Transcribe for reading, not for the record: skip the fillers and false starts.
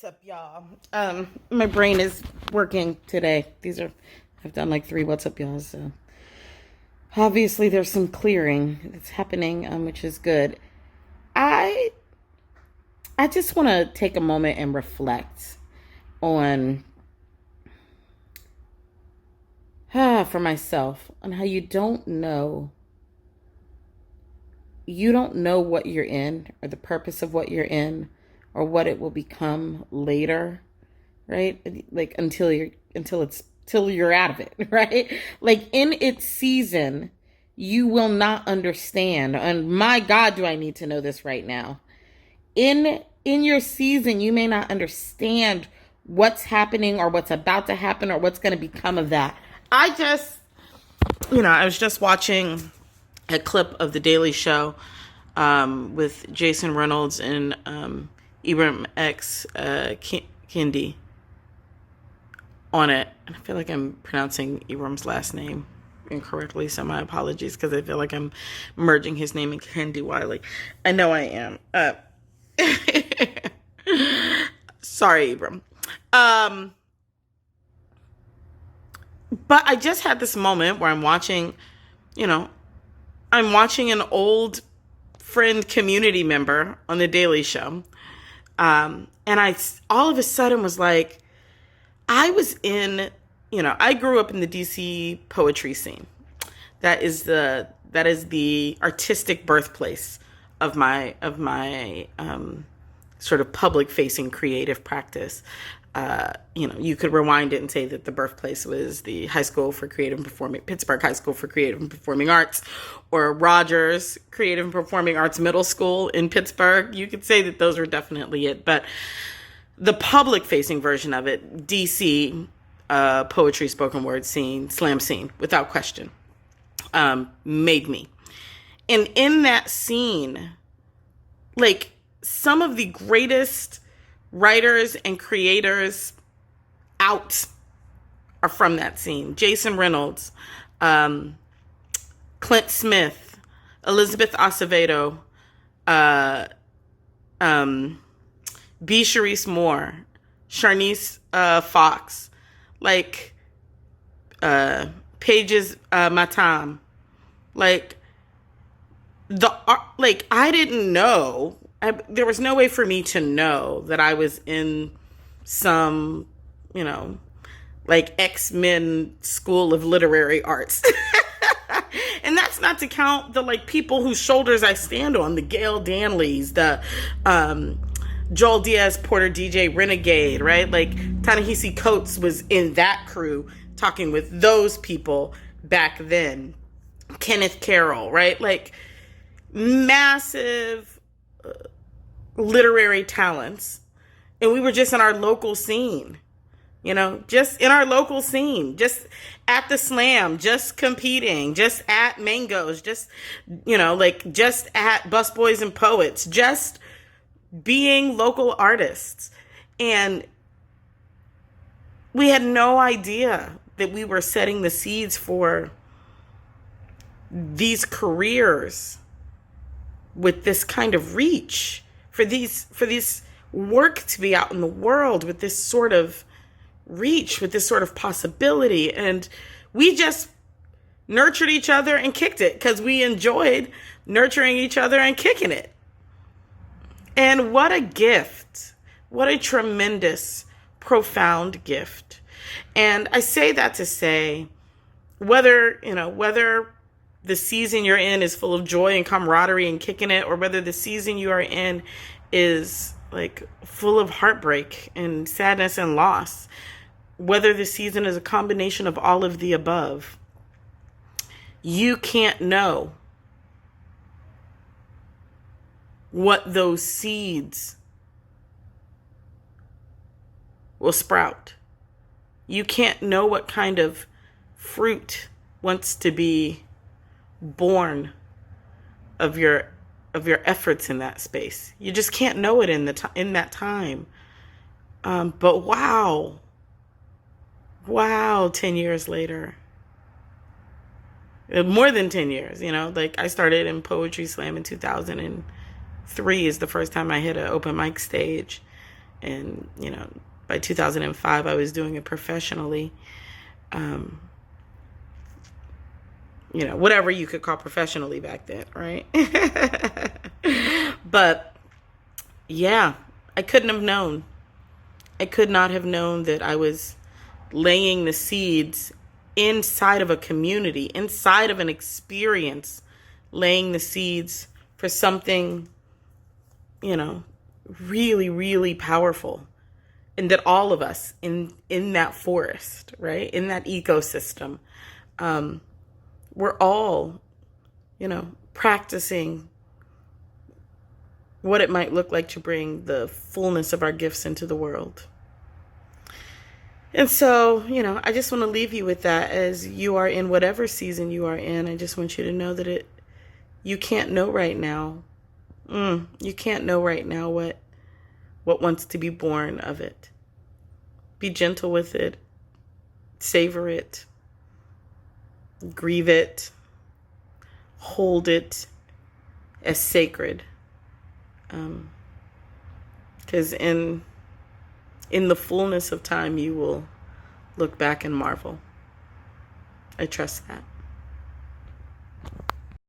What's up, y'all? My brain is working today. I've done like 3 what's up, y'all, so obviously there's some clearing that's happening, which is good. I I just want to take a moment and reflect on for myself on how you don't know what you're in or the purpose of what you're in or what it will become later, right? Like until you're out of it, right? Like in its season, you will not understand. And my God, do I need to know this right now? In your season, you may not understand what's happening or what's about to happen or what's going to become of that. I was just watching a clip of The Daily Show with Jason Reynolds and Ibram X. Kendi on it. And I feel like I'm pronouncing Ibram's last name incorrectly, so my apologies, because I feel like I'm merging his name and Kendi Wiley. I know I am. Sorry, Ibram. But I just had this moment where I'm watching an old friend community member on The Daily Show. And I all of a sudden was like, I grew up in the DC poetry scene. That is the artistic birthplace of my sort of public facing creative practice. You could rewind it and say that the birthplace was the Pittsburgh High School for Creative and Performing Arts, or Rogers Creative and Performing Arts Middle School in Pittsburgh. You could say that those were definitely it. But the public facing version of it, DC poetry, spoken word scene, slam scene, without question, made me. And in that scene, like, some of the greatest writers and creators out are from that scene. Jason Reynolds, Clint Smith, Elizabeth Acevedo, B. Sharice Moore, Sharnice Fox, Pages Matam. I didn't know. There was no way for me to know that I was in some, X-Men School of Literary Arts. And that's not to count the people whose shoulders I stand on, the Gail Danleys, the Joel Diaz Porter DJ Renegade, right? Ta-Nehisi Coates was in that crew talking with those people back then. Kenneth Carroll, right? Massive literary talents, and we were just in our local scene, just in our local scene, just at the slam, just competing, just at Mangoes, just just at Busboys and Poets, just being local artists. And we had no idea that we were setting the seeds for these careers with this kind of reach, for this work to be out in the world with this sort of reach, with this sort of possibility. And we just nurtured each other and kicked it because we enjoyed nurturing each other and kicking it. And what a gift. What a tremendous, profound gift. And I say that to say, whether the season you're in is full of joy and camaraderie and kicking it, or whether the season you are in is full of heartbreak and sadness and loss, whether the season is a combination of all of the above, you can't know what those seeds will sprout. You can't know what kind of fruit wants to be born of your efforts in that space. You just can't know it in that time. But wow, 10 years later, more than 10 years, I started in Poetry Slam in 2003 is the first time I hit an open mic stage. And, by 2005, I was doing it professionally. Whatever you could call professionally back then, right? But yeah, I couldn't have known. I could not have known that I was laying the seeds inside of a community, inside of an experience, laying the seeds for something, really, really powerful. And that all of us in that forest, right, in that ecosystem, we're all, practicing what it might look like to bring the fullness of our gifts into the world. And so, I just want to leave you with that as you are in whatever season you are in. I just want you to know that you can't know right now. You can't know right now what wants to be born of it. Be gentle with it. Savor it. Grieve it. Hold it as sacred. Because in the fullness of time, you will look back and marvel. I trust that.